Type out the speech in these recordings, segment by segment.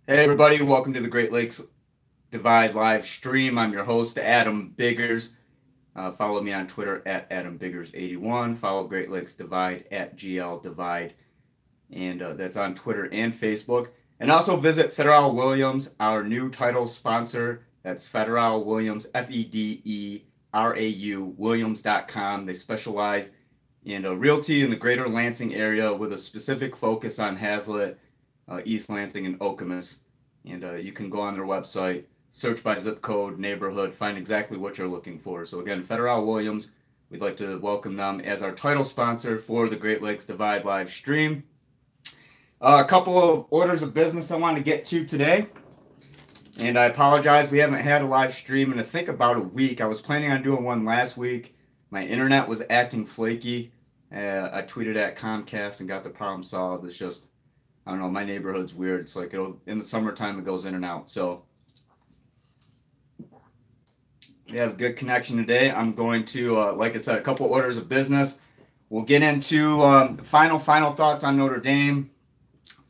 Hey everybody, welcome to the Great Lakes Divide live stream. I'm your host, Adam Biggers. Follow me on Twitter at AdamBiggers81. Follow Great Lakes Divide at GL Divide, and that's on Twitter and Facebook. And also visit Federal Williams, our new title sponsor. That's Federal Williams, FEDERAU, Williams.com. They specialize in realty in the greater Lansing area with a specific focus on Hazlet, East Lansing, and Okemos. And you can go on their website, search by zip code, neighborhood, find exactly what you're looking for. So again, Federal Williams, we'd like to welcome them as our title sponsor for the Great Lakes Divide live stream. A couple of orders of business I want to get to today. And I apologize, we haven't had a live stream in I think about a week. I was planning on doing one last week. My internet was acting flaky. I tweeted at Comcast and got the problem solved. It's just, I don't know, my neighborhood's weird. It's like in the summertime it goes in and out. So we have a good connection today. I'm going to, like I said, a couple orders of business. We'll get into final thoughts on Notre Dame,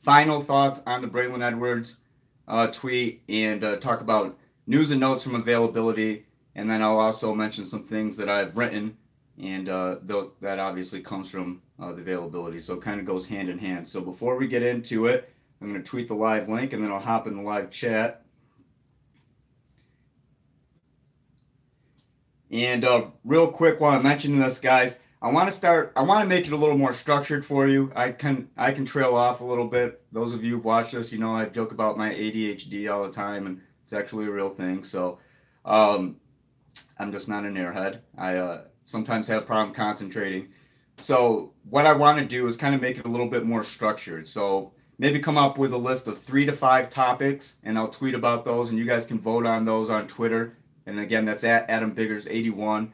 final thoughts on the Braylon Edwards tweet, and talk about news and notes from availability. And then I'll also mention some things that I've written, and that obviously comes from the availability. So it kind of goes hand in hand. So before we get into it, I'm going to tweet the live link, and then I'll hop in the live chat. And real quick, while I'm mentioning this, guys, I want to make it a little more structured for you. I can trail off a little bit. Those of you who've watched this, you know I joke about my ADHD all the time, and it's actually a real thing. So I'm just not an airhead. I sometimes have a problem concentrating. So what I want to do is kind of make it a little bit more structured. So maybe come up with a list of 3 to 5 topics, and I'll tweet about those, and you guys can vote on those on Twitter. And again, that's at AdamBiggers81.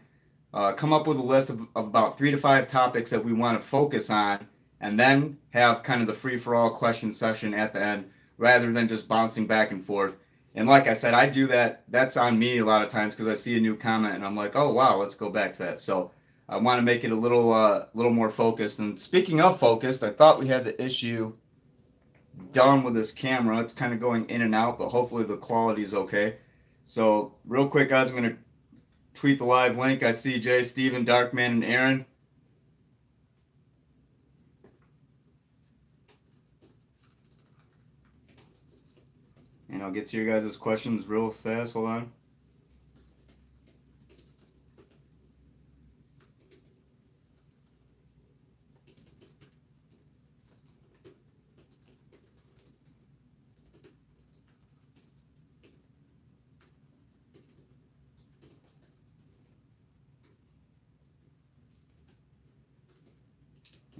Come up with a list of about 3 to 5 topics that we want to focus on, and then have kind of the free-for-all question session at the end, rather than just bouncing back and forth. And like I said, I do that. That's on me a lot of times because I see a new comment and I'm like, oh, wow, let's go back to that. So I want to make it a little more focused. And speaking of focused, I thought we had the issue done with this camera. It's kind of going in and out, but hopefully the quality is okay. So real quick, guys, I'm going to tweet the live link. I see Jay, Steven, Darkman, and Aaron. And I'll get to your guys' questions real fast. Hold on.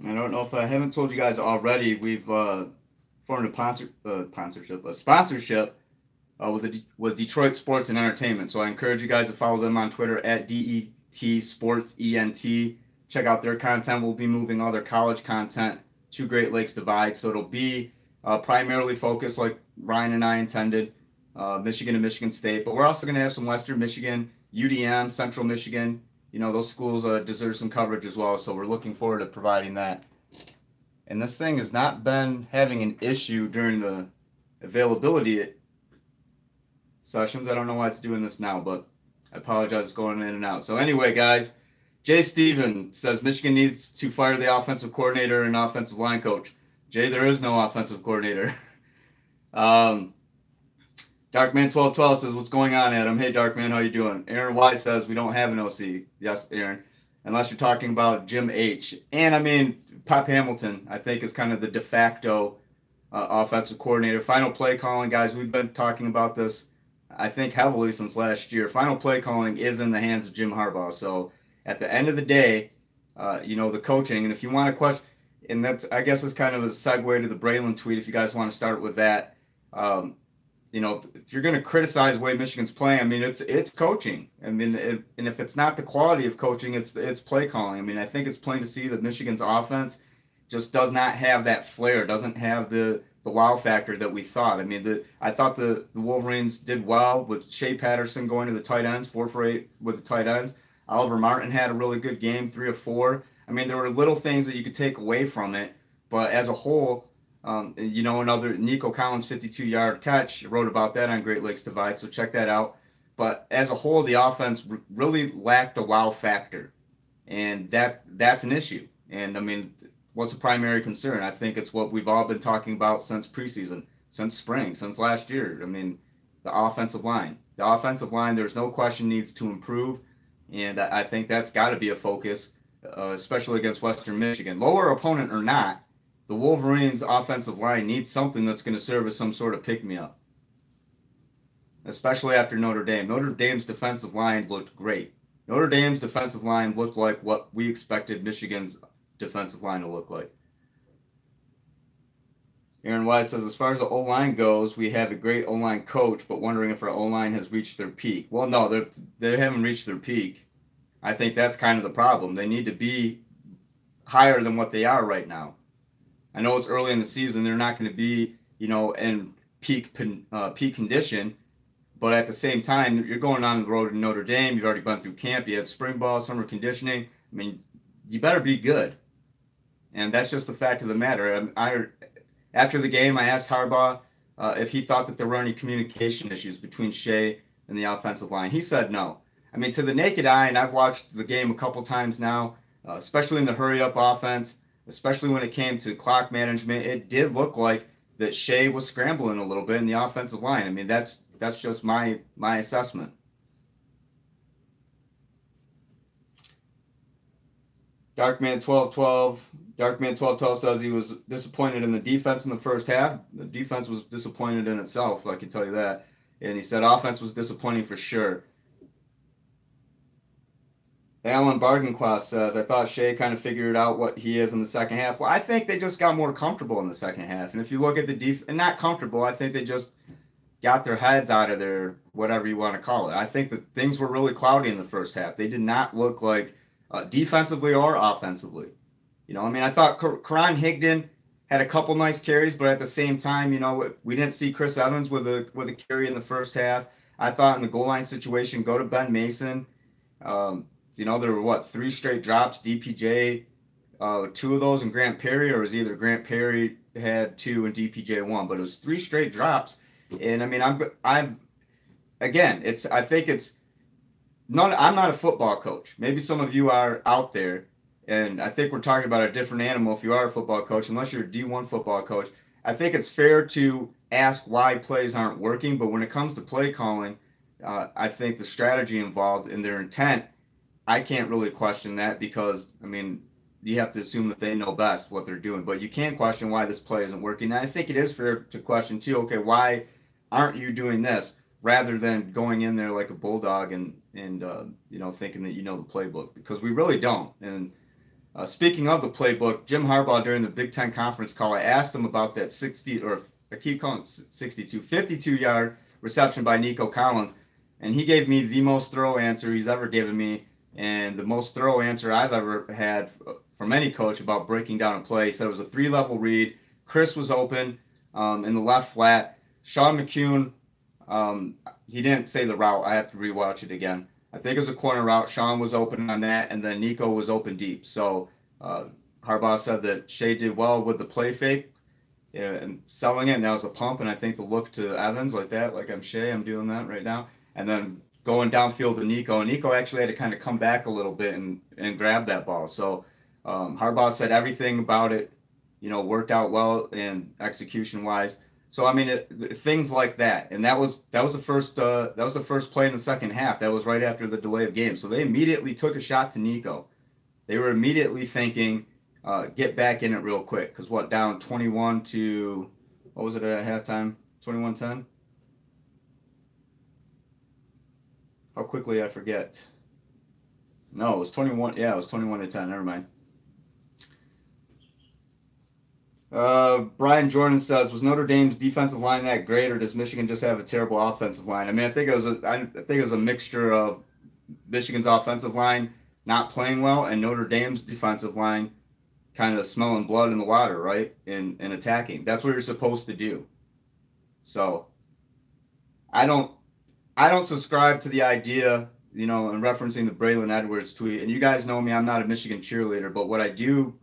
I don't know if I haven't told you guys already, we've formed a sponsorship with Detroit Sports and Entertainment. So I encourage you guys to follow them on Twitter at DET Sports ENT. Check out their content. We'll be moving all their college content to Great Lakes Divide. So it'll be primarily focused, like Ryan and I intended, Michigan and Michigan State. But we're also going to have some Western Michigan, UDM, Central Michigan. You know, those schools deserve some coverage as well. So we're looking forward to providing that. And this thing has not been having an issue during the availability sessions. I don't know why it's doing this now, but I apologize, it's going in and out. So anyway, guys, Jay Steven says Michigan needs to fire the offensive coordinator and offensive line coach. Jay, there is no offensive coordinator. Darkman1212 says, what's going on, Adam? Hey, Darkman, how you doing? Aaron Y says, we don't have an OC. Yes, Aaron. Unless you're talking about Jim H. And, I mean, Pop Hamilton, I think, is kind of the de facto offensive coordinator. Final play calling, guys, we've been talking about this, I think, heavily since last year. Final play calling is in the hands of Jim Harbaugh. So, at the end of the day, you know, the coaching, and if you want to question, and that's, I guess, is kind of a segue to the Braylon tweet, if you guys want to start with that. You know, if you're going to criticize the way Michigan's playing, I mean, it's coaching. I mean, and if it's not the quality of coaching, it's play calling. I mean, I think it's plain to see that Michigan's offense just does not have that flair, doesn't have the wow factor that we thought. I mean, I thought the Wolverines did well with Shea Patterson going to the tight ends, 4 for 8 with the tight ends. Oliver Martin had a really good game, 3 of 4. I mean, there were little things that you could take away from it, but as a whole, You know, another Nico Collins 52-yard catch. I wrote about that on Great Lakes Divide, so check that out. But as a whole, the offense really lacked a wow factor, and that's an issue. And I mean, what's the primary concern? I think it's what we've all been talking about since preseason, since spring, since last year. I mean, the offensive line. The offensive line, there's no question, needs to improve, and I think that's got to be a focus, especially against Western Michigan. Lower opponent or not, the Wolverines' offensive line needs something that's going to serve as some sort of pick-me-up, especially after Notre Dame. Notre Dame's defensive line looked great. Notre Dame's defensive line looked like what we expected Michigan's defensive line to look like. Aaron Wise says, as far as the O-line goes, we have a great O-line coach, but wondering if our O-line has reached their peak. Well, no, they haven't reached their peak. I think that's kind of the problem. They need to be higher than what they are right now. I know it's early in the season. They're not going to be, you know, in peak condition. But at the same time, you're going on the road to Notre Dame. You've already been through camp. You had spring ball, summer conditioning. I mean, you better be good. And that's just the fact of the matter. After the game, I asked Harbaugh if he thought that there were any communication issues between Shea and the offensive line. He said no. I mean, to the naked eye, and I've watched the game a couple times now, especially in the hurry-up offense, especially when it came to clock management, it did look like that Shea was scrambling a little bit in the offensive line. I mean, that's just my assessment. Darkman1212 says he was disappointed in the defense in the first half. The defense was disappointed in itself, I can tell you that. And he said offense was disappointing for sure. Alan Barganclass says, I thought Shea kind of figured out what he is in the second half. Well, I think they just got more comfortable in the second half. And if you look at the defense, and not comfortable, I think they just got their heads out of their, whatever you want to call it. I think that things were really cloudy in the first half. They did not look like defensively or offensively. You know, I mean, I thought Karan Higdon had a couple nice carries, but at the same time, you know, we didn't see Chris Evans with a carry in the first half. I thought in the goal line situation, go to Ben Mason. You know, there were, 3 straight drops, DPJ, 2 of those, and Grant Perry, or it was either Grant Perry had 2 and DPJ 1, but it was 3 straight drops. And I mean, I'm not a football coach. Maybe some of you are out there, and I think we're talking about a different animal if you are a football coach, unless you're a D1 football coach. I think it's fair to ask why plays aren't working, but when it comes to play calling, I think the strategy involved in their intent, I can't really question that because, I mean, you have to assume that they know best what they're doing. But you can't question why this play isn't working. And I think it is fair to question, too, okay, why aren't you doing this rather than going in there like a bulldog and you know, thinking that you know the playbook? Because we really don't. And speaking of the playbook, Jim Harbaugh during the Big Ten conference call, I asked him about that 52-yard reception by Nico Collins. And he gave me the most thorough answer he's ever given me, and the most thorough answer I've ever had from any coach about breaking down a play. He said it was a 3-level read. Chris was open in the left flat. Sean McCune, he didn't say the route. I have to rewatch it again. I think it was a corner route. Sean was open on that, and then Nico was open deep. So Harbaugh said that Shea did well with the play fake and selling it, and that was a pump. And I think the look to Evans like that, like I'm Shea, I'm doing that right now. And then going downfield to Nico. And Nico actually had to kind of come back a little bit and grab that ball. So Harbaugh said everything about it, you know, worked out well and execution-wise. So I mean, things like that, and that was the first play in the second half. That was right after the delay of game. So they immediately took a shot to Nico. They were immediately thinking, get back in it real quick, because down 21 to, what was it at halftime? 21-10. How quickly I forget. No, it was 21. Yeah, it was 21-10. Never mind. Brian Jordan says, was Notre Dame's defensive line that great, or does Michigan just have a terrible offensive line? I mean, I think it was a mixture of Michigan's offensive line not playing well and Notre Dame's defensive line kind of smelling blood in the water, right? In attacking. That's what you're supposed to do. So I don't subscribe to the idea, you know, in referencing the Braylon Edwards tweet. And you guys know me, I'm not a Michigan cheerleader, but what I do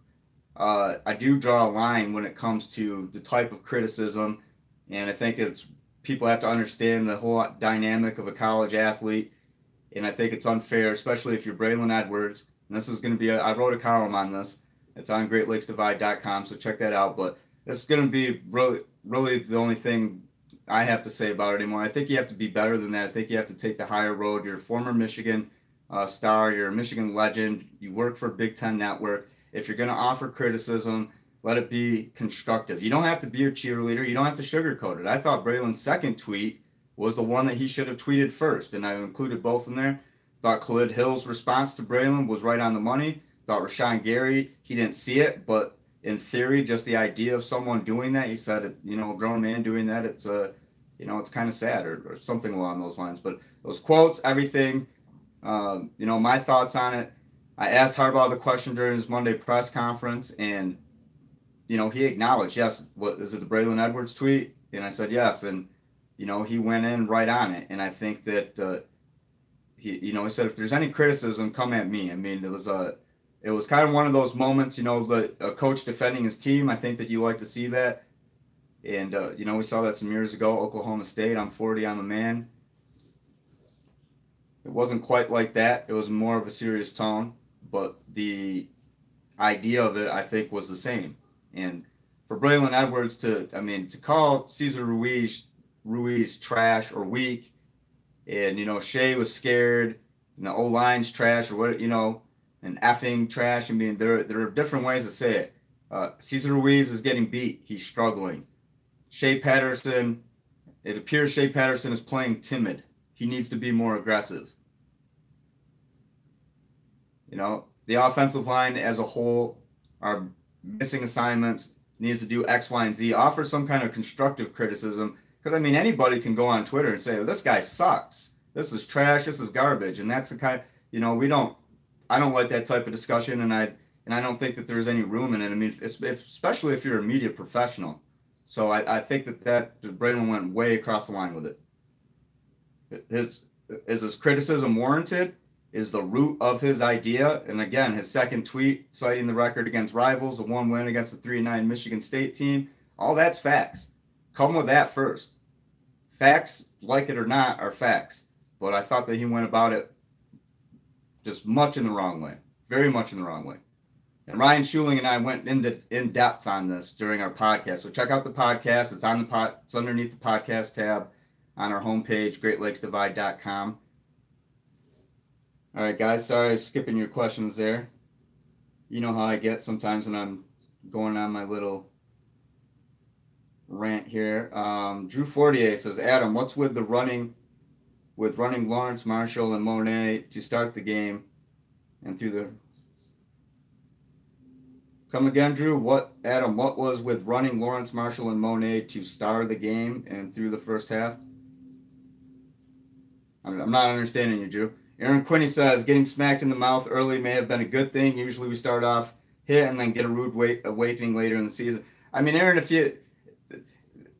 I do draw a line when it comes to the type of criticism, and I think it's people have to understand the whole dynamic of a college athlete, and I think it's unfair, especially if you're Braylon Edwards. And this is going to be I wrote a column on this. It's on GreatLakesDivide.com, so check that out. But this is going to be really the only thing I have to say about it anymore. I think you have to be better than that. I think you have to take the higher road. You're a former Michigan star. You're a Michigan legend. You work for Big Ten Network. If you're going to offer criticism, let it be constructive. You don't have to be a cheerleader. You don't have to sugarcoat it. I thought Braylon's second tweet was the one that he should have tweeted first, and I included both in there. Thought Khalid Hill's response to Braylon was right on the money. Thought Rashawn Gary, he didn't see it, but in theory, just the idea of someone doing that, he said, a grown man doing that, it's it's kind of sad or something along those lines. But those quotes, everything, my thoughts on it. I asked Harbaugh the question during his Monday press conference, and he acknowledged, yes, what is it, the Braylon Edwards tweet? And I said yes, and he went in right on it. And I think that he said, if there's any criticism, come at me. I mean, it was kind of one of those moments, a coach defending his team. I think that you like to see that. And, we saw that some years ago, Oklahoma State, I'm 40, I'm a man. It wasn't quite like that. It was more of a serious tone, but the idea of it, I think, was the same. And for Braylon Edwards to call Cesar Ruiz trash or weak, and, Shea was scared, and the O-line's trash or what, and effing trash. I mean, there are different ways to say it. Cesar Ruiz is getting beat. He's struggling. Shea Patterson, it appears Shea Patterson is playing timid. He needs to be more aggressive. The offensive line as a whole are missing assignments, needs to do X, Y, and Z. Offer some kind of constructive criticism. Because, anybody can go on Twitter and say, well, this guy sucks. This is trash. This is garbage. And that's the kind, I don't like that type of discussion, and I don't think that there's any room in it. I mean, especially if you're a media professional. So I think that Braylon went way across the line with it. Is his criticism warranted? Is the root of his idea? And again, his second tweet citing the record against rivals, the one win against the 3-9 Michigan State team, all that's facts. Come with that first. Facts, like it or not, are facts. But I thought that he went about it just much in the wrong way. Very much in the wrong way. And Ryan Schuling and I went in depth on this during our podcast. So check out the podcast. It's on it's underneath the podcast tab on our homepage, GreatLakesDivide.com. All right, guys. Sorry, skipping your questions there. You know how I get sometimes when I'm going on my little rant here. Drew Fortier says, Adam, what's with running Lawrence, Marshall, and Monet to start the game and through the... Come again, Drew. What was with running Lawrence, Marshall, and Monet to start the game and through the first half? I'm not understanding you, Drew. Aaron Quinney says, getting smacked in the mouth early may have been a good thing. Usually we start off hit and then get a rude awakening later in the season. Aaron,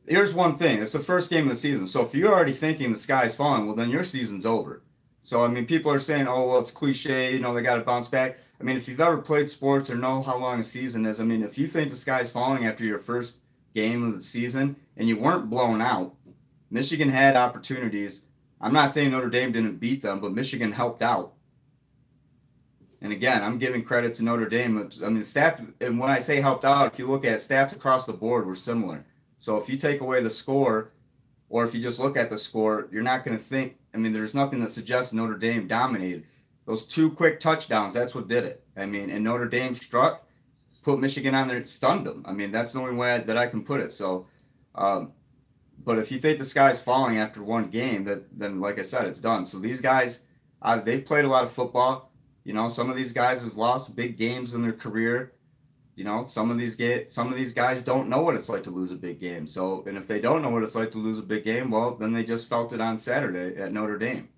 here's one thing. It's the first game of the season. So if you're already thinking the sky's falling, well, then your season's over. So, people are saying, oh, well, it's cliche. They got to bounce back. If you've ever played sports or know how long a season is, if you think the sky's falling after your first game of the season and you weren't blown out, Michigan had opportunities. I'm not saying Notre Dame didn't beat them, but Michigan helped out. And again, I'm giving credit to Notre Dame. Stats, and when I say helped out, if you look at it, stats across the board were similar. So if you take away the score, or if you just look at the score, you're not going to think, there's nothing that suggests Notre Dame dominated. Those two quick touchdowns, that's what did it. And Notre Dame struck, put Michigan on there, stunned them. That's the only way that I can put it. So, but if you think the sky's falling after one game, then like I said, it's done. So these guys, they've played a lot of football. Some of these guys have lost big games in their career. Some of these guys don't know what it's like to lose a big game. So, and if they don't know what it's like to lose a big game, well, then they just felt it on Saturday at Notre Dame.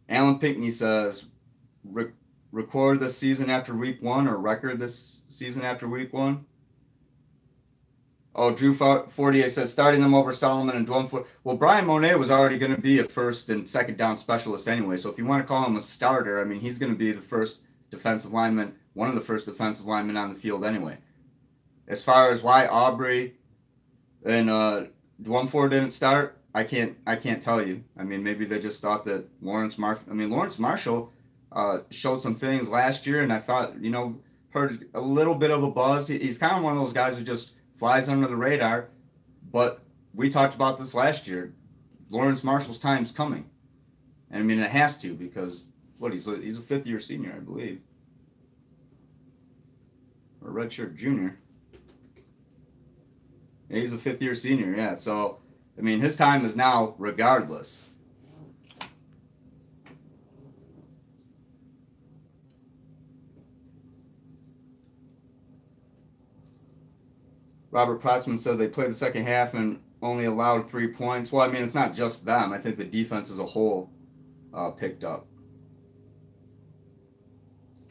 Alan Pinckney says, record the season after week one or record this season after week one. Oh, Drew Fortier says, starting them over Solomon and Dwayne Foot. Well, Brian Monet was already going to be a first and second down specialist anyway. So if you want to call him a starter, he's going to be the first defensive lineman, one of the first defensive linemen on the field anyway. As far as why Aubrey and Dwumfor didn't start, I can't tell you. I mean, maybe they just thought that Lawrence Marshall showed some things last year, and I thought, heard a little bit of a buzz. He's kind of one of those guys who just flies under the radar, but we talked about this last year. Lawrence Marshall's time's coming. And I mean, it has to, because he's a fifth-year senior, I believe. Or redshirt junior. Yeah, he's a fifth-year senior, yeah. So, I mean, his time is now regardless. Robert Protzman said they played the second half and only allowed 3 points. Well, I mean, it's not just them. I think the defense as a whole picked up.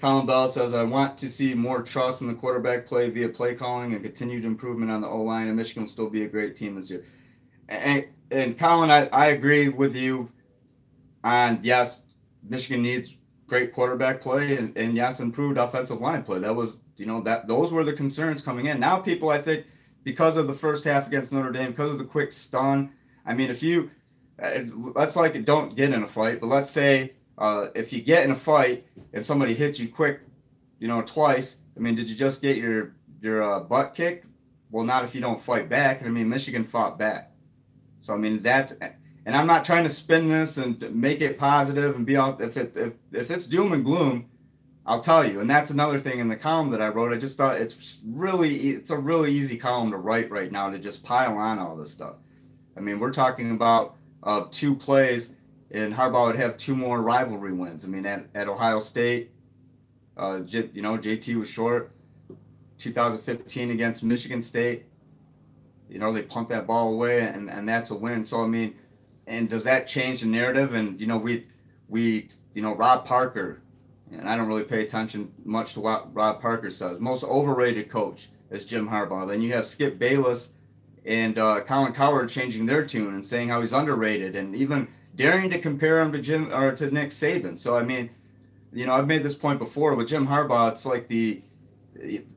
Colin Bell says, I want to see more trust in the quarterback play via play calling and continued improvement on the O-line, and Michigan will still be a great team this year. And Colin, I agree with you on, yes, Michigan needs great quarterback play and yes, improved offensive line play. That was, those were the concerns coming in. Now people, I think, because of the first half against Notre Dame, because of the quick stun, I mean, if you, let's don't get in a fight, but let's say if you get in a fight and somebody hits you quick, twice, I mean, did you just get your butt kicked? Well, not if you don't fight back. I mean, Michigan fought back. So, I mean, and I'm not trying to spin this and make it positive and be out, if it's doom and gloom, I'll tell you. And that's another thing in the column that I wrote. I just thought it's a really easy column to write right now, to just pile on all this stuff. I mean, we're talking about 2 plays, and Harbaugh would have 2 more rivalry wins. I mean, at Ohio State, JT was short. 2015 against Michigan State, they pumped that ball away, and that's a win. So, I mean, and does that change the narrative? And, Rob Parker, and I don't really pay attention much to what Rob Parker says. Most overrated coach is Jim Harbaugh. Then you have Skip Bayless and Colin Cowherd changing their tune and saying how he's underrated, and even daring to compare him to Nick Saban. So, I mean, I've made this point before with Jim Harbaugh. It's like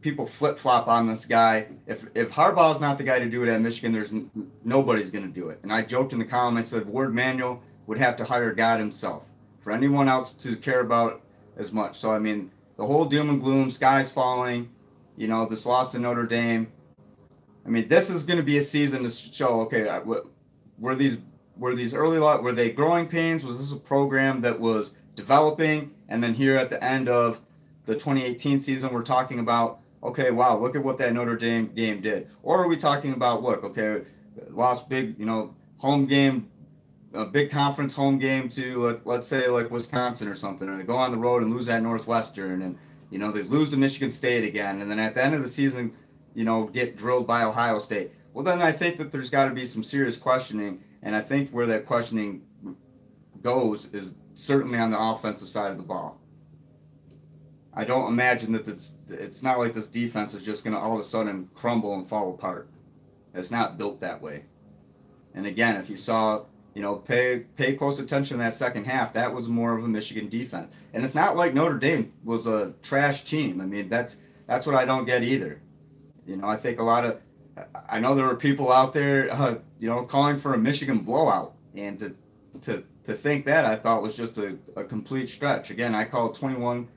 people flip-flop on this guy. If Harbaugh's not the guy to do it at Michigan, nobody's going to do it. And I joked in the column, I said Ward Manuel would have to hire God himself for anyone else to care about as much. So, I mean, the whole doom and gloom, skies falling, this loss to Notre Dame. I mean, this is going to be a season to show, okay, were they growing pains? Was this a program that was developing? And then here at the end of the 2018 season, we're talking about, okay, wow, look at what that Notre Dame game did. Or are we talking about, look, okay, lost big, home game, a big conference home game to, let's say, like Wisconsin or something, or they go on the road and lose at Northwestern, and, they lose to Michigan State again, and then at the end of the season, get drilled by Ohio State. Well, then I think that there's got to be some serious questioning, and I think where that questioning goes is certainly on the offensive side of the ball. I don't imagine that it's not like this defense is just going to all of a sudden crumble and fall apart. It's not built that way. And again, if you saw, pay close attention to that second half, that was more of a Michigan defense. And it's not like Notre Dame was a trash team. I mean, that's what I don't get either. I think I know there were people out there, calling for a Michigan blowout, and to think that, I thought was just a complete stretch. Again, I called 21-17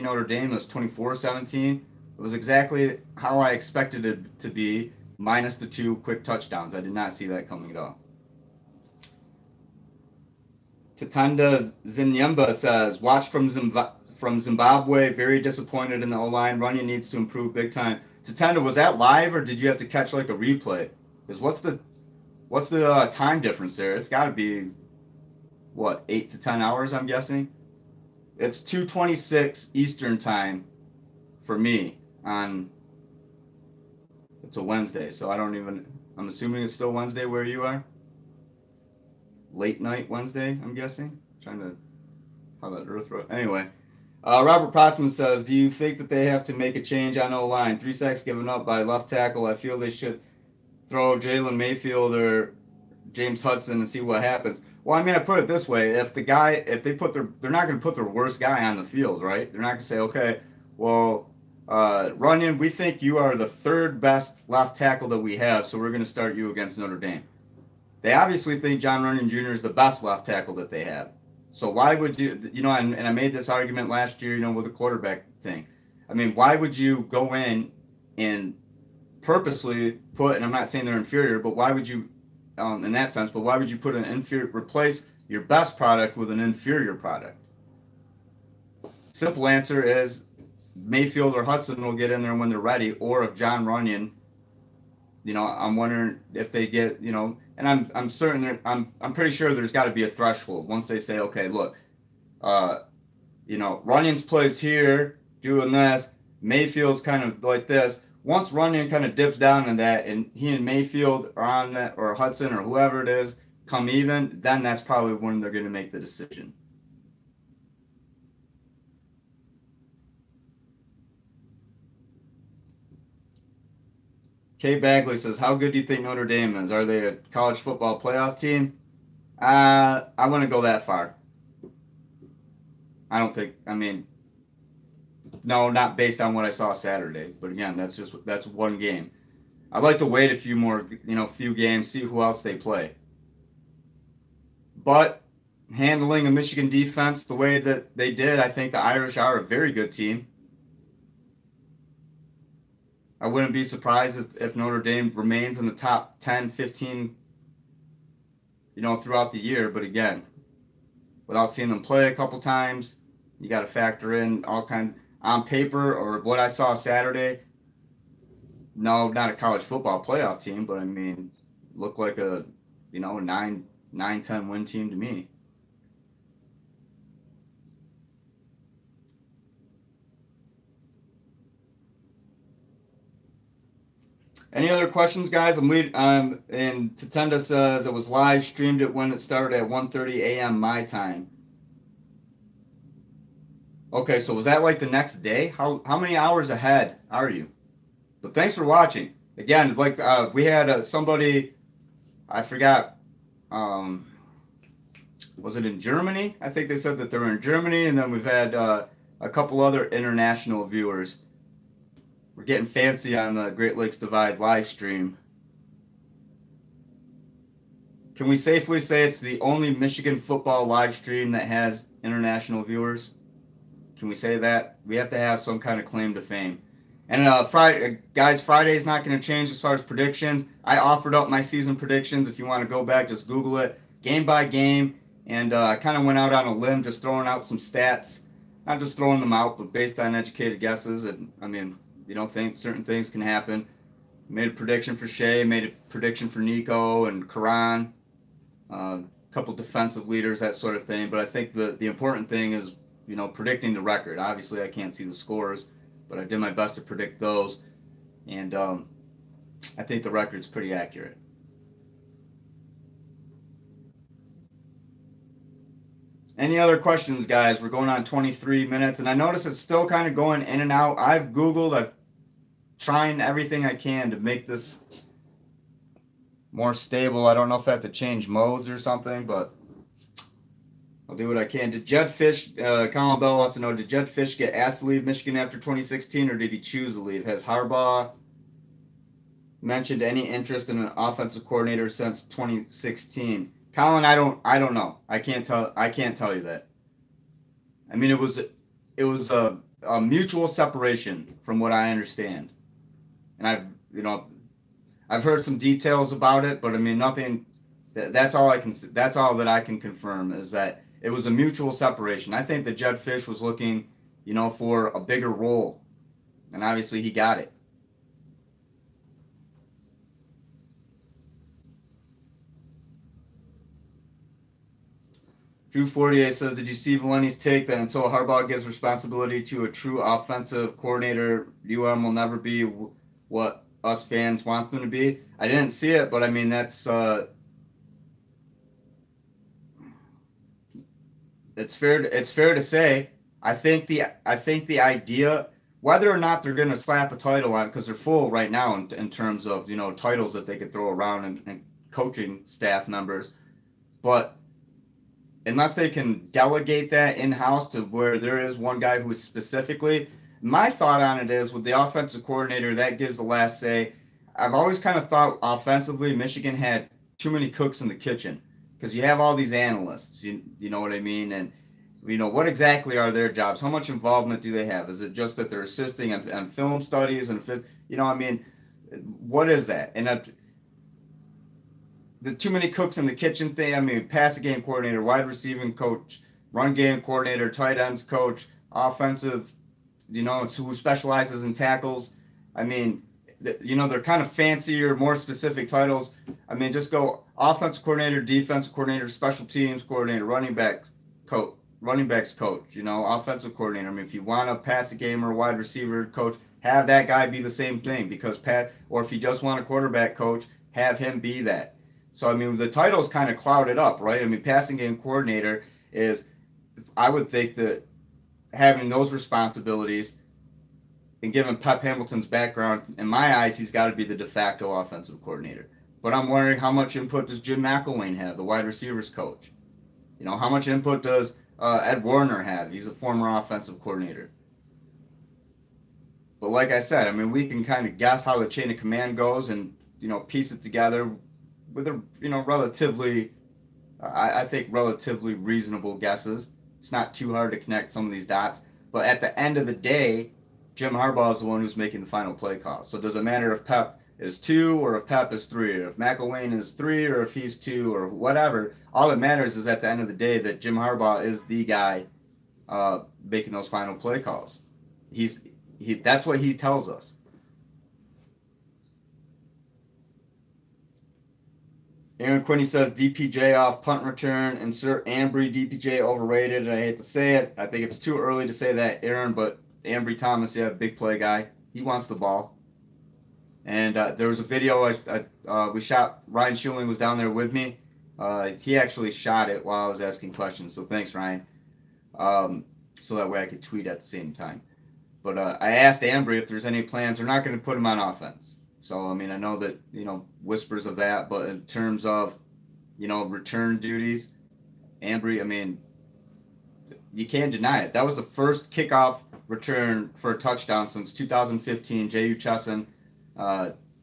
Notre Dame. It was 24-17. It was exactly how I expected it to be, minus the 2 quick touchdowns. I did not see that coming at all. Tatanda Zinyemba says, watch from Zimbabwe, very disappointed in the O-line. Runyon needs to improve big time. Tatanda, was that live, or did you have to catch like a replay? Because what's the time difference there? It's got to be, 8 to 10 hours, I'm guessing? It's 2:26 Eastern time for me it's a Wednesday, so I'm assuming it's still Wednesday where you are? Late night Wednesday, I'm guessing? How that earth wrote. Anyway, Robert Protzman says, do you think that they have to make a change on O-line? 3 sacks given up by left tackle. I feel they should throw Jalen Mayfield or James Hudson and see what happens. Well, I mean, I put it this way: if they're not going to put their worst guy on the field, right? They're not going to say, okay, well, Runyon, we think you are the third best left tackle that we have, so we're going to start you against Notre Dame. They obviously think John Runyon Jr. is the best left tackle that they have. So why would you, and I made this argument last year, with the quarterback thing. I mean, why would you go in and purposely put, and I'm not saying they're inferior, but why would you, in that sense, but why would you put replace your best product with an inferior product? Simple answer is Mayfield or Hudson will get in there when they're ready, or if John Runyon, I'm wondering if they get, and I'm certain I'm pretty sure there's got to be a threshold once they say, okay, look, Runyon's plays here doing this, Mayfield's kind of like this. Once Runyon kind of dips down in that, and he and Mayfield are on that, or Hudson or whoever it is, come even, then that's probably when they're going to make the decision. Kay Bagley says, how good do you think Notre Dame is? Are they a college football playoff team? I wouldn't go that far. No, not based on what I saw Saturday. But again, that's one game. I'd like to wait a few games, see who else they play. But handling a Michigan defense the way that they did, I think the Irish are a very good team. I wouldn't be surprised if Notre Dame remains in the top 10, 15, throughout the year. But again, without seeing them play a couple times, you got to factor in all kinds. On paper, or what I saw Saturday, no, not a college football playoff team, but I mean, looked like a, 9-10 win team to me. Any other questions, guys? And Tatenda says it was live streamed it when it started at 1:30 a.m. my time. Okay, so was that like the next day? How many hours ahead are you? But thanks for watching. Again, like we had somebody, I forgot, was it in Germany? I think they said that they were in Germany, and then we've had a couple other international viewers. We're getting fancy on the Great Lakes Divide live stream. Can we safely say it's the only Michigan football live stream that has international viewers? Can we say that? We have to have some kind of claim to fame. And Friday's not going to change as far as predictions. I offered up my season predictions. If you want to go back, just Google it, game by game. And I kind of went out on a limb, just throwing out some stats. Not just throwing them out, but based on educated guesses. And I mean, think certain things can happen. Made a prediction for Shea, made a prediction for Nico and Karan. A couple defensive leaders, that sort of thing. But I think the important thing is, predicting the record. Obviously, I can't see the scores, but I did my best to predict those. And I think the record's pretty accurate. Any other questions, guys? We're going on 23 minutes, and I notice it's still kind of going in and out. I've trying everything I can to make this more stable. I don't know if I have to change modes or something, but I'll do what I can. Did Jed Fish, Colin Bell wants to know, did Jed Fish get asked to leave Michigan after 2016, or did he choose to leave? Has Harbaugh mentioned any interest in an offensive coordinator since 2016? Colin, I don't know. I can't tell you that. I mean, it was a mutual separation from what I understand. And I've heard some details about it, but I mean, nothing. That's all that I can confirm is that it was a mutual separation. I think that Jed Fish was looking, for a bigger role, and obviously he got it. Drew 48 says, did you see Valenti's take that until Harbaugh gives responsibility to a true offensive coordinator, UM will never be what us fans want them to be? I didn't see it, but I mean, that's it's fair to say. I think the idea, whether or not they're going to slap a title on, because they're full right now in terms of titles that they could throw around and coaching staff members, but unless they can delegate that in-house to where there is one guy who is specifically, my thought on it is with the offensive coordinator, that gives the last say. I've always kind of thought offensively Michigan had too many cooks in the kitchen because you have all these analysts, you know what I mean? And, what exactly are their jobs? How much involvement do they have? Is it just that they're assisting on film studies and, what is that? And the too many cooks in the kitchen thing. I mean, passing game coordinator, wide receiving coach, run game coordinator, tight ends coach, offensive, who specializes in tackles. I mean, they're kind of fancier, more specific titles. I mean, just go offensive coordinator, defensive coordinator, special teams coordinator, running backs coach, offensive coordinator. I mean, if you want a passing game or wide receiver coach, have that guy be the same thing or if you just want a quarterback coach, have him be that. So, I mean, the title's kind of clouded up, right? I mean, passing game coordinator is, I would think that having those responsibilities and given Pep Hamilton's background, in my eyes, he's got to be the de facto offensive coordinator. But I'm wondering how much input does Jim McElwain have, the wide receivers coach? How much input does Ed Warner have? He's a former offensive coordinator. But like I said, I mean, we can kind of guess how the chain of command goes and, piece it together with a, relatively, I think relatively reasonable guesses. It's not too hard to connect some of these dots. But at the end of the day, Jim Harbaugh is the one who's making the final play call. So does it matter if Pep is 2 or if Pep is 3, or if McElwain is 3 or if he's 2 or whatever? All that matters is at the end of the day that Jim Harbaugh is the guy making those final play calls. That's what he tells us. Aaron Quinney says DPJ off punt return. Insert Ambry. DPJ overrated. I hate to say it. I think it's too early to say that, Aaron, but Ambry Thomas, big play guy. He wants the ball. And there was a video we shot. Ryan Schuling was down there with me. He actually shot it while I was asking questions. So thanks, Ryan. So that way I could tweet at the same time. But I asked Ambry if there's any plans. They're not going to put him on offense. So, I mean, I know that, whispers of that. But in terms of, return duties, Ambry, I mean, you can't deny it. That was the first kickoff return for a touchdown since 2015. J.U. Chesson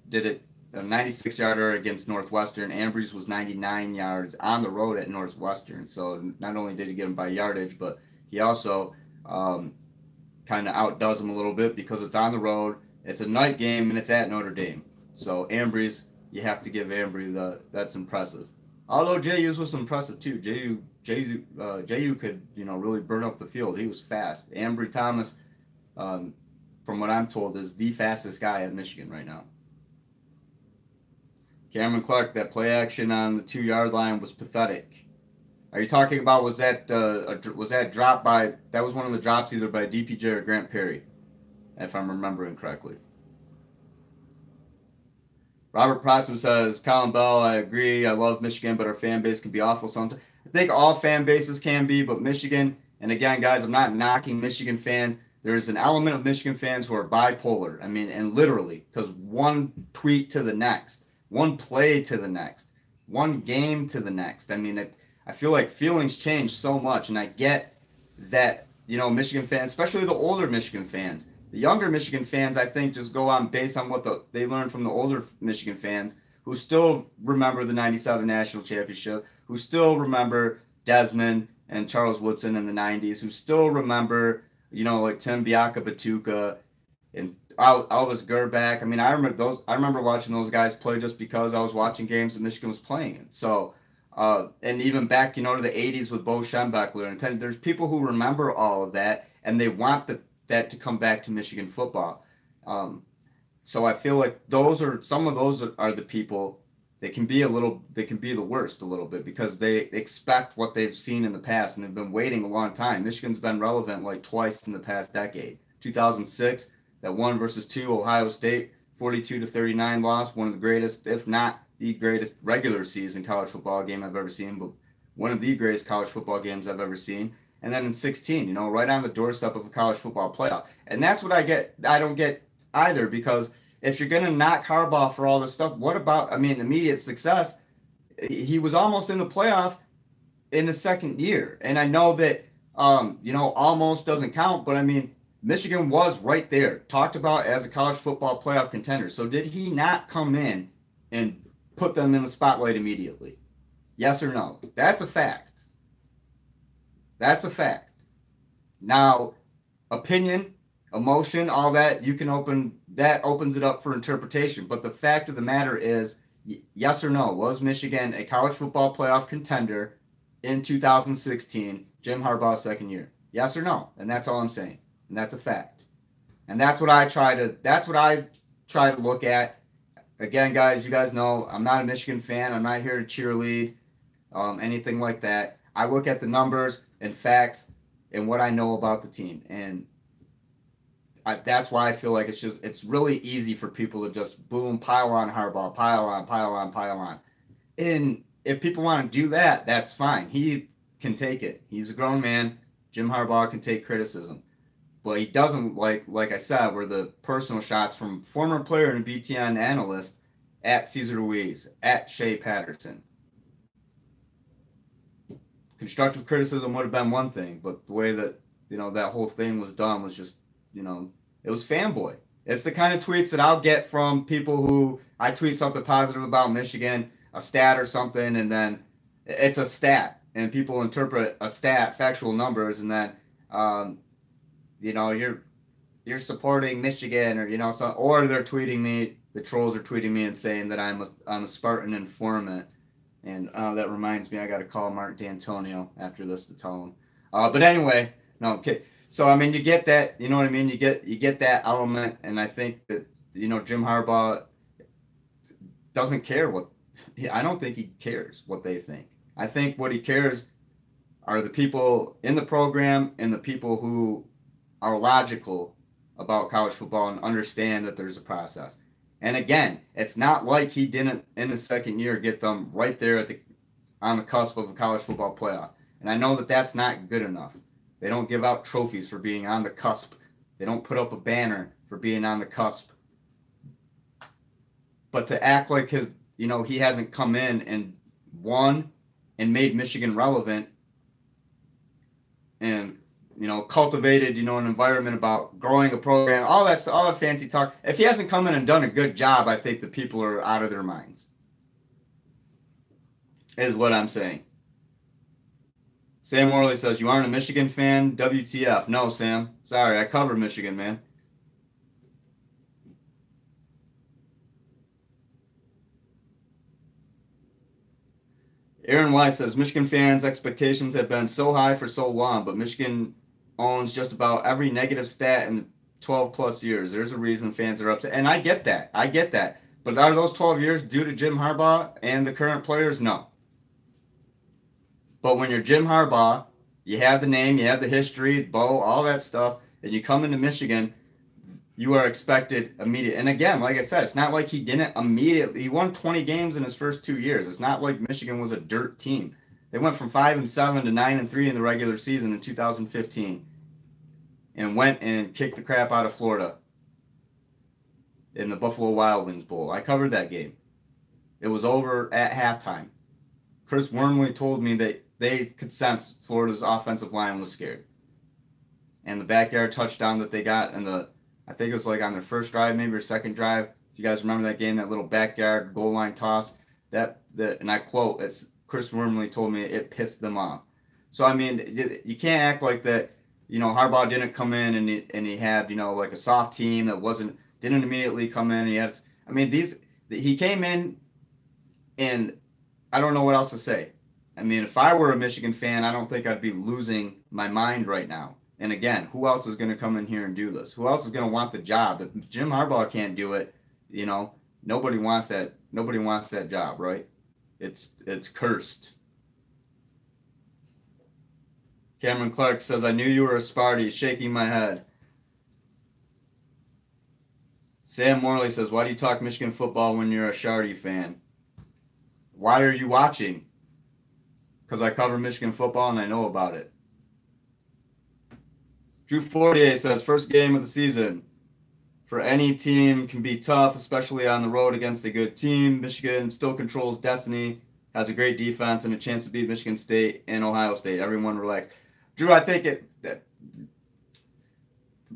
did it a 96-yarder against Northwestern. Ambry's was 99 yards on the road at Northwestern. So not only did he get him by yardage, but he also kind of outdoes him a little bit because it's on the road. It's a night game, and it's at Notre Dame. So Ambry's, you have to give Ambry that's impressive. Although J.U.'s was impressive too. J.U. could, really burn up the field. He was fast. Ambry Thomas, from what I'm told, is the fastest guy at Michigan right now. Cameron Clark, that play action on the 2-yard line was pathetic. Are you talking about was that drop by? That was one of the drops either by DPJ or Grant Perry, if I'm remembering correctly. Robert Protzman says, Colin Bell, I agree. I love Michigan, but our fan base can be awful sometimes. I think all fan bases can be, but Michigan, and again, guys, I'm not knocking Michigan fans. There's an element of Michigan fans who are bipolar. I mean, and literally, because one tweet to the next, one play to the next, one game to the next. I mean, I feel like feelings change so much, and I get that, Michigan fans, especially the older Michigan fans, the younger Michigan fans, I think, just go on based on what they learned from the older Michigan fans who still remember the 97 national championship, who still remember Desmond and Charles Woodson in the 90s, who still remember, like Tim Biaka-Batuka and Elvis Gerback. I mean, I remember watching those guys play just because I was watching games that Michigan was playing in. So, and even back, to the 80s with Bo Schembechler. And there's people who remember all of that, and they want that to come back to Michigan football. So I feel like some of those are the people that can be the worst a little bit because they expect what they've seen in the past and they've been waiting a long time. Michigan's been relevant like twice in the past decade. 2006, that 1 versus 2 Ohio State 42-39 loss, one of the greatest, if not the greatest regular season college football game I've ever seen, but one of the greatest college football games I've ever seen. And then in 16, right on the doorstep of a college football playoff. And that's what I don't get either, because if you're going to knock Harbaugh for all this stuff, what about, immediate success? He was almost in the playoff in the second year. And I know that, almost doesn't count, but I mean, Michigan was right there, talked about as a college football playoff contender. So did he not come in and put them in the spotlight immediately? Yes or no? That's a fact. That's a fact. Now, opinion, emotion, all that, that opens it up for interpretation. But the fact of the matter is, yes or no, was Michigan a college football playoff contender in 2016, Jim Harbaugh's second year? Yes or no? And that's all I'm saying. And that's a fact. And that's what I try to look at. Again, guys, you guys know I'm not a Michigan fan. I'm not here to cheerlead, anything like that. I look at the numbers and facts and what I know about the team. And that's why I feel like it's really easy for people to just boom, pile on Harbaugh, pile on. And if people want to do that, that's fine. He can take it. He's a grown man. Jim Harbaugh can take criticism. But he doesn't, like I said, were the personal shots from former player and BTN analyst at Cesar Ruiz, at Shea Patterson. Constructive criticism would have been one thing, but the way that, that whole thing was done was just, it was fanboy. It's the kind of tweets that I'll get from people who I tweet something positive about Michigan, a stat or something, and then it's a stat, and people interpret a stat, factual numbers, and then, you're supporting Michigan, or or they're tweeting me. The trolls are tweeting me and saying that I'm a Spartan informant, and that reminds me, I got to call Mark D'Antonio after this to tell him. But anyway, no, okay. So I mean, you get that, you know what I mean. You get that element, and I think that Jim Harbaugh doesn't care what. I don't think he cares what they think. I think what he cares are the people in the program and the people who are logical about college football and understand that there's a process. And again, it's not like he didn't in the second year get them right there on the cusp of a college football playoff. And I know that that's not good enough. They don't give out trophies for being on the cusp. They don't put up a banner for being on the cusp. But to act like he hasn't come in and won and made Michigan relevant and cultivated, an environment about growing a program, all that fancy talk. If he hasn't come in and done a good job, I think the people are out of their minds, is what I'm saying. Sam Worley says, you aren't a Michigan fan? WTF. No, Sam. Sorry, I cover Michigan, man. Aaron Weiss says, Michigan fans' expectations have been so high for so long, but Michigan owns just about every negative stat in the 12-plus years. There's a reason fans are upset. And I get that. But are those 12 years due to Jim Harbaugh and the current players? No. But when you're Jim Harbaugh, you have the name, you have the history, Bo, all that stuff, and you come into Michigan, you are expected immediate. And again, like I said, it's not like he didn't immediately. He won 20 games in his first 2 years. It's not like Michigan was a dirt team. They went from 5-7 to 9-3 in the regular season in 2015, and went and kicked the crap out of Florida in the Buffalo Wild Wings Bowl. I covered that game. It was over at halftime. Chris Wormley told me that they could sense Florida's offensive line was scared. And the backyard touchdown that they got, and I think it was like on their first drive, maybe or second drive. If you guys remember that game, that little backyard goal line toss, and I quote, as Chris Wormley told me, it pissed them off. So I mean, you can't act like that. Harbaugh didn't come in and he had like a soft team that didn't immediately come in. He came in, and I don't know what else to say. I mean, if I were a Michigan fan, I don't think I'd be losing my mind right now. And again, who else is going to come in here and do this? Who else is going to want the job? If Jim Harbaugh can't do it, nobody wants that. Nobody wants that job, right? It's cursed. Cameron Clark says, I knew you were a Sparty, shaking my head. Sam Morley says, why do you talk Michigan football when you're a Shardy fan? Why are you watching? Because I cover Michigan football and I know about it. Drew Fortier says, first game of the season for any team can be tough, especially on the road against a good team. Michigan still controls destiny has a great defense and a chance to beat Michigan State and Ohio State. Everyone relax. Drew, I think that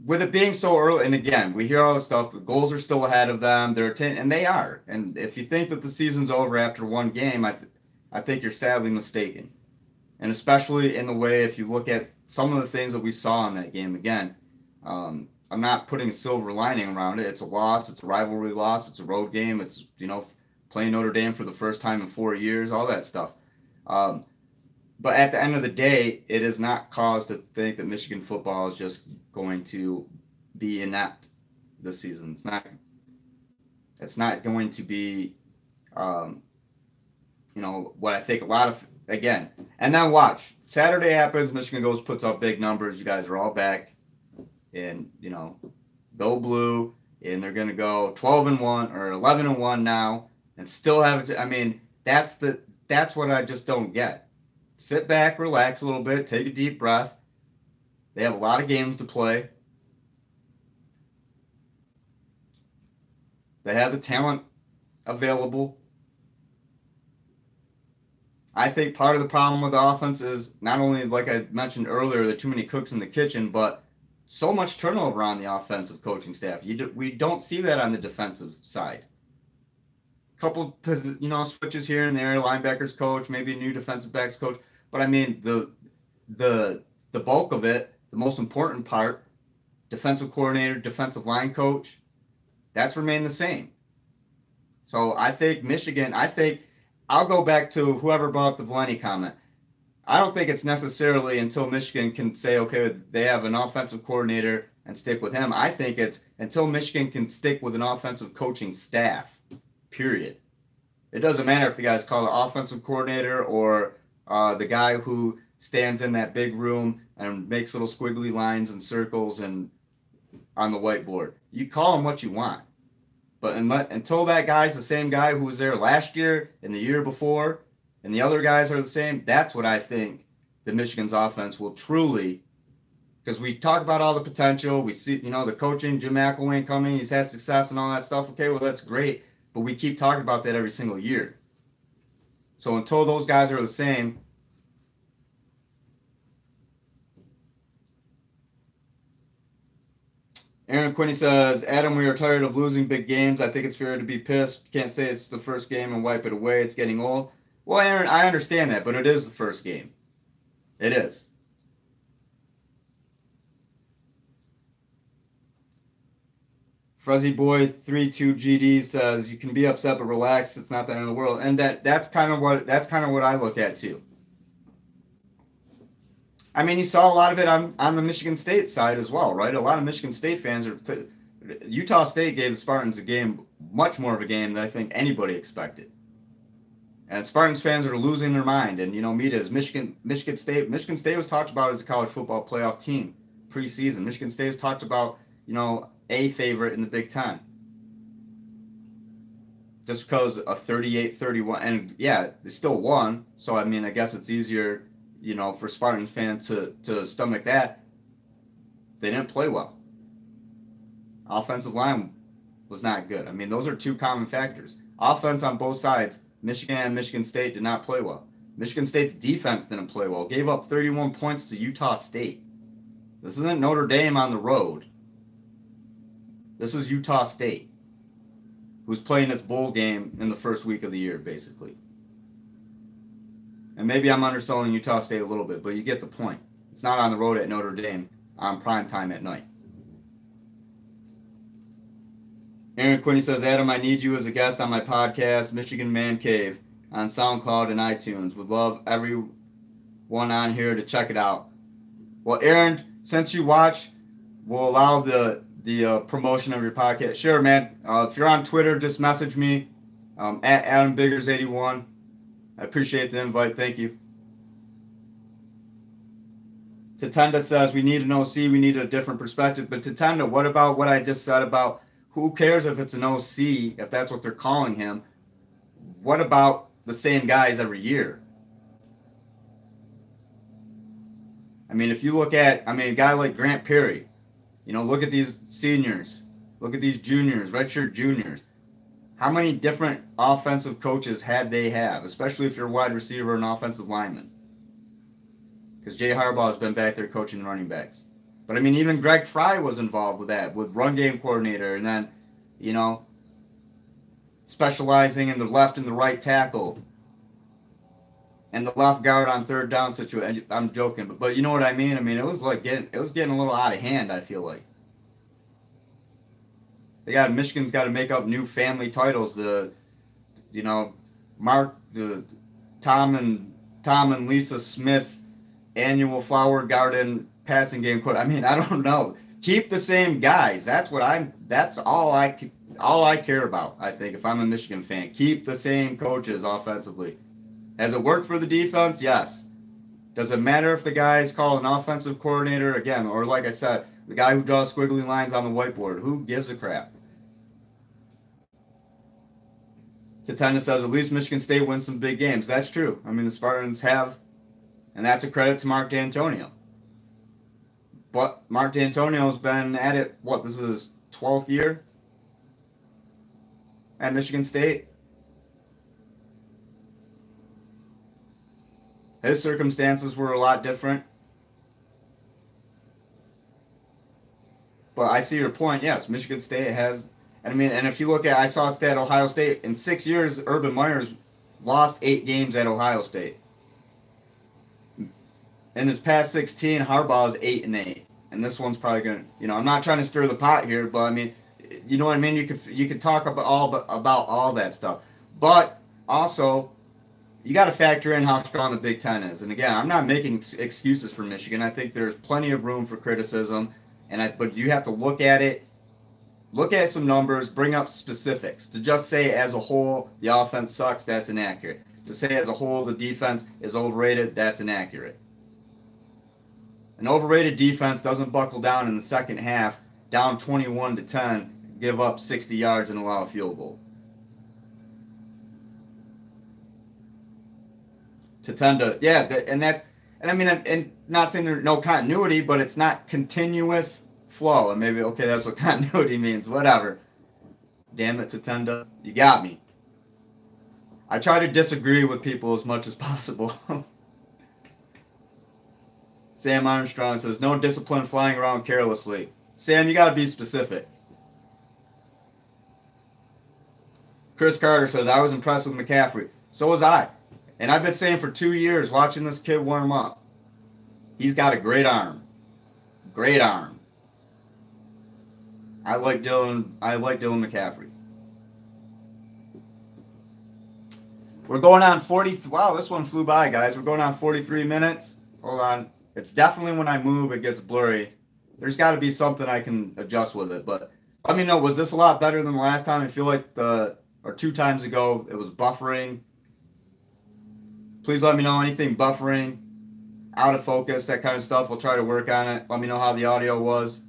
with it being so early, and again, we hear all this stuff. The goals are still ahead of them. They're 10, and they are. And if you think that the season's over after one game, I think you're sadly mistaken. And especially in the way, if you look at some of the things that we saw in that game, again, I'm not putting a silver lining around it. It's a loss. It's a rivalry loss. It's a road game. It's, playing Notre Dame for the first time in 4 years, all that stuff. But at the end of the day, it is not cause to think that Michigan football is just going to be inept this season. It's not going to be, what I think a lot of, again, and then watch. Saturday happens, Michigan goes, puts up big numbers. You guys are all back and, go blue, and they're going to go 12-1 or 11-1 now and still have, that's what I just don't get. Sit back, relax a little bit, take a deep breath. They have a lot of games to play. They have the talent available. I think part of the problem with the offense is not only, like I mentioned earlier, there are too many cooks in the kitchen, but so much turnover on the offensive coaching staff. We don't see that on the defensive side. Couple, switches here and there, linebackers coach, maybe a new defensive backs coach. But the bulk of it, the most important part, defensive coordinator, defensive line coach, that's remained the same. So I think I'll go back to whoever brought up the Valenti comment. I don't think it's necessarily until Michigan can say, okay, they have an offensive coordinator and stick with him. I think it's until Michigan can stick with an offensive coaching staff. Period. It doesn't matter if the guy's called the offensive coordinator or the guy who stands in that big room and makes little squiggly lines and circles and on the whiteboard. You call him what you want. But until that guy's the same guy who was there last year and the year before, and the other guys are the same, that's what I think the Michigan's offense will truly, because we talk about all the potential. We see, the coaching, Jim McElwain coming, he's had success and all that stuff. Okay, well, that's great. But we keep talking about that every single year. So until those guys are the same, Aaron Quinney says, Adam, we are tired of losing big games. I think it's fair to be pissed. Can't say it's the first game and wipe it away. It's getting old. Well, Aaron, I understand that, but it is the first game. It is. Fuzzy Boy 32 GD says you can be upset but relax. It's not the end of the world, and that's kind of what I look at too. You saw a lot of it on the Michigan State side as well, right? A lot of Michigan State fans Utah State gave the Spartans much more of a game than I think anybody expected. And Spartans fans are losing their mind. And media is Michigan State. Michigan State was talked about as a college football playoff team preseason. Michigan State was talked about, a favorite in the Big Ten. Just because of 38-31. And yeah, they still won. So, I guess it's easier, for Spartans fans to stomach that. They didn't play well. Offensive line was not good. Those are two common factors. Offense on both sides, Michigan and Michigan State did not play well. Michigan State's defense didn't play well. Gave up 31 points to Utah State. This isn't Notre Dame on the road. This is Utah State, who's playing its bowl game in the first week of the year, basically. And maybe I'm underselling Utah State a little bit, but you get the point. It's not on the road at Notre Dame on prime time at night. Aaron Quinney says, Adam, I need you as a guest on my podcast, Michigan Man Cave, on SoundCloud and iTunes. Would love everyone on here to check it out. Well, Aaron, since you watch, we'll allow the promotion of your podcast. Sure, man. If you're on Twitter, just message me at AdamBiggers81. I appreciate the invite. Thank you. Tatenda says we need an OC. We need a different perspective. But Tatenda, what about what I just said about who cares if it's an OC, if that's what they're calling him? What about the same guys every year? If you look at, a guy like Grant Perry, look at these seniors. Look at these juniors, redshirt juniors. How many different offensive coaches had they have, especially if you're a wide receiver and offensive lineman? Because Jay Harbaugh has been back there coaching running backs. But I mean, even Greg Fry was involved with that, with run game coordinator, and then, you know, specializing in the left and the right tackle, and the left guard on third down situation. I'm joking, but you know what I mean. I mean, it was getting a little out of hand. I feel like Michigan's got to make up new family titles. Tom and Lisa Smith annual Flower Garden passing game quote. I mean, I don't know. Keep the same guys. That's all I care about. I think if I'm a Michigan fan, keep the same coaches offensively. Has it worked for the defense? Yes. Does it matter if the guys call an offensive coordinator again, or like I said, the guy who draws squiggly lines on the whiteboard? Who gives a crap? Tatenda says at least Michigan State wins some big games. That's true. I mean, the Spartans have, and that's a credit to Mark D'Antonio. But Mark D'Antonio's been at it, this is his 12th year at Michigan State? His circumstances were a lot different. But I see your point. Yes, Michigan State has, and if you look at, I saw a stat, Ohio State, in 6 years, Urban Meyer's lost 8 games at Ohio State. In his past 16, Harbaugh's 8-8. And this one's probably going to, I'm not trying to stir the pot here, but I mean, you know what I mean? You could talk about all that stuff. But also, you got to factor in how strong the Big Ten is. And again, I'm not making excuses for Michigan. I think there's plenty of room for criticism. But you have to look at it, look at some numbers, bring up specifics. To just say as a whole the offense sucks, that's inaccurate. To say as a whole the defense is overrated, that's inaccurate. An overrated defense doesn't buckle down in the second half, down 21-10, give up 60 yards and allow a field goal. And not saying there's no continuity, but it's not continuous flow. And maybe, okay, that's what continuity means. Whatever. Damn it, Tatenda. You got me. I try to disagree with people as much as possible. Sam Armstrong says, no discipline flying around carelessly. Sam, you got to be specific. Chris Carter says, I was impressed with McCaffrey. So was I. And I've been saying for 2 years, watching this kid warm up, he's got a great arm. Great arm. I like Dylan McCaffrey. We're going on 40. Wow, this one flew by, guys. We're going on 43 minutes. Hold on. It's definitely when I move, it gets blurry. There's got to be something I can adjust with it. But let me know, was this a lot better than the last time? I feel like 2 times ago, it was buffering. Please let me know anything buffering, out of focus, that kind of stuff. We'll try to work on it. Let me know how the audio was.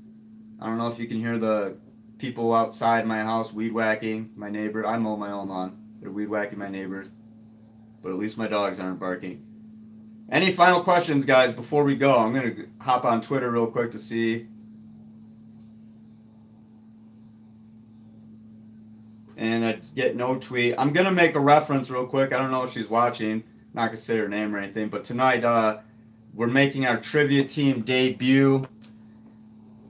I don't know if you can hear the people outside my house weed whacking my neighbor. I mow my own lawn. They're weed whacking my neighbors. But at least my dogs aren't barking. Any final questions, guys, before we go? I'm going to hop on Twitter real quick to see. And I get no tweet. I'm going to make a reference real quick. I don't know if she's watching. Not going to say her name or anything. But tonight, we're making our trivia team debut.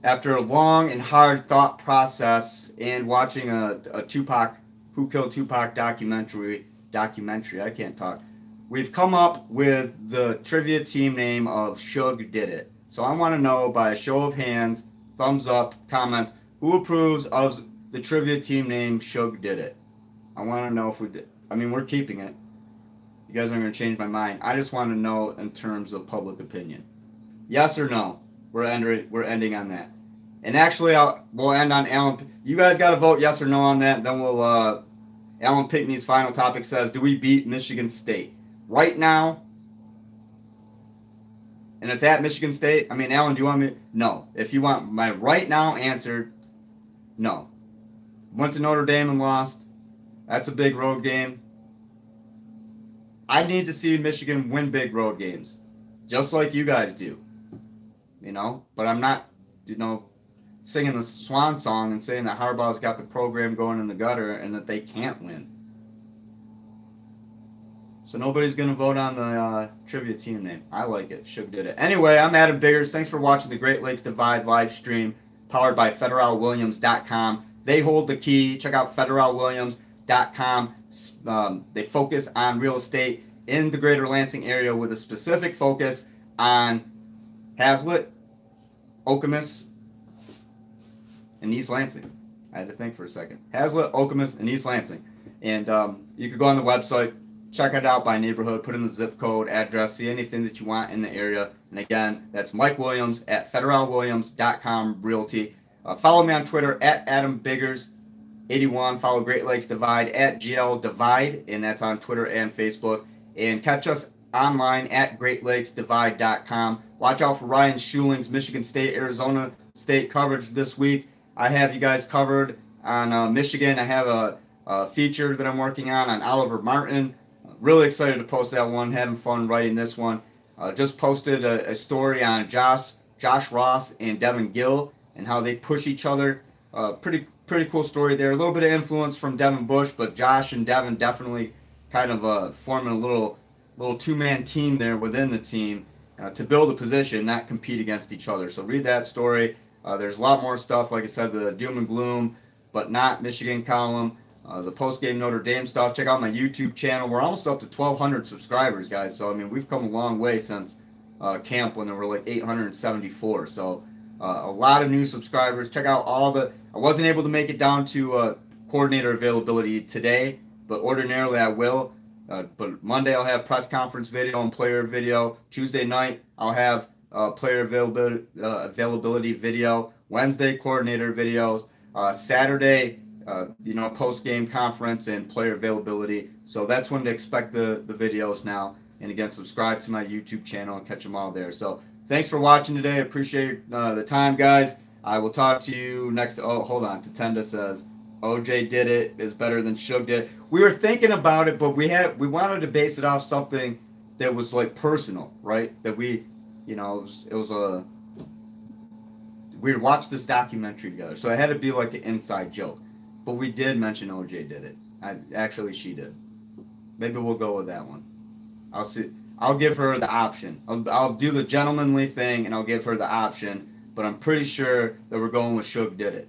After a long and hard thought process and watching a Tupac, Who Killed Tupac documentary, I can't talk. We've come up with the trivia team name of Shug Did It. So I want to know by a show of hands, thumbs up, comments, who approves of the trivia team name Shug Did It. I want to know if we did. I mean, we're keeping it. You guys aren't going to change my mind. I just want to know in terms of public opinion. Yes or no? We're ending on that. And actually, we'll end on Alan. You guys got to vote yes or no on that. Then we'll. Alan Pinkney's final topic says, do we beat Michigan State? Right now, and it's at Michigan State. I mean, Alan, do you want me? No. If you want my right now answer, no. Went to Notre Dame and lost. That's a big road game. I need to see Michigan win big road games, just like you guys do. But I'm not, singing the swan song and saying that Harbaugh's got the program going in the gutter and that they can't win. So nobody's going to vote on the trivia team name. I like it. Shug did it. Anyway, I'm Adam Biggers. Thanks for watching the Great Lakes Divide live stream powered by FederalWilliams.com. They hold the key. Check out FederalWilliams.com. They focus on real estate in the greater Lansing area with a specific focus on Hazlitt, Okemos, and East Lansing. I had to think for a second. Hazlitt, Okemos, and East Lansing. And you could go on the website, check it out by neighborhood, put in the zip code, address, see anything that you want in the area. And again, that's Mike Williams at FederalWilliams.com Realty. Follow me on Twitter at AdamBiggers81. Follow Great Lakes Divide at GL Divide, and that's on Twitter and Facebook. And catch us online at GreatLakesDivide.com. Watch out for Ryan Schuling's Michigan State, Arizona State coverage this week. I have you guys covered on Michigan. I have a feature that I'm working on Oliver Martin. Really excited to post that one. Having fun writing this one. Just posted a story on Josh Ross and Devin Gill and how they push each other. Pretty cool story there. A little bit of influence from Devin Bush, but Josh and Devin definitely kind of forming a little two-man team there within the team to build a position, not compete against each other. So read that story. There's a lot more stuff, like I said, the doom and gloom, but not Michigan column, the post-game Notre Dame stuff. Check out my YouTube channel. We're almost up to 1,200 subscribers, guys. So, I mean, we've come a long way since camp when there were like 874. So, a lot of new subscribers. Check out I wasn't able to make it down to coordinator availability today, but ordinarily I will. But Monday I'll have press conference video and player video. Tuesday night I'll have player availability video. Wednesday coordinator videos. Saturday, post game conference and player availability. So that's when to expect the videos now. And again, subscribe to my YouTube channel and catch them all there. So thanks for watching today. I appreciate the time, guys. I will talk to you next. Oh, hold on. Tatenda says OJ did it is better than Shug did. We were thinking about it, but we wanted to base it off something that was like personal, right? That we, we watched this documentary together, so it had to be like an inside joke. But we did mention OJ did it. Actually, she did. Maybe we'll go with that one. I'll see. I'll give her the option. I'll do the gentlemanly thing, and I'll give her the option. But I'm pretty sure that we're going with Shug did it.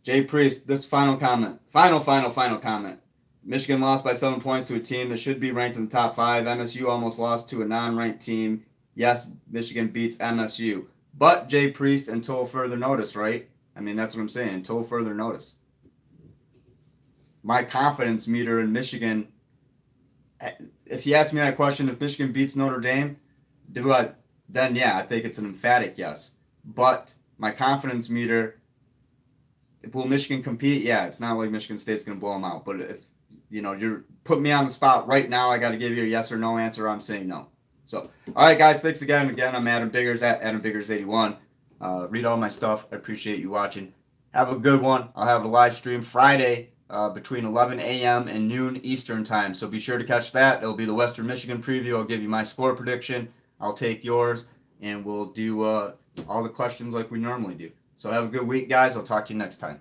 Jay Priest, this final comment. Final comment. Michigan lost by 7 points to a team that should be ranked in the top 5. MSU almost lost to a non-ranked team. Yes, Michigan beats MSU. But, Jay Priest, until further notice, right? I mean, that's what I'm saying. Until further notice. My confidence meter in Michigan, if you ask me that question, if Michigan beats Notre Dame, then yeah, I think it's an emphatic yes. But my confidence meter, will Michigan compete? Yeah, it's not like Michigan State's going to blow them out. But if, you're putting me on the spot right now, I got to give you a yes or no answer. I'm saying no. So, all right, guys, thanks again. Again, I'm Adam Biggers at AdamBiggers81. Read all my stuff. I appreciate you watching. Have a good one. I'll have a live stream Friday between 11 a.m. and noon Eastern time. So be sure to catch that. It'll be the Western Michigan preview. I'll give you my score prediction. I'll take yours, and we'll do all the questions like we normally do. So have a good week, guys. I'll talk to you next time.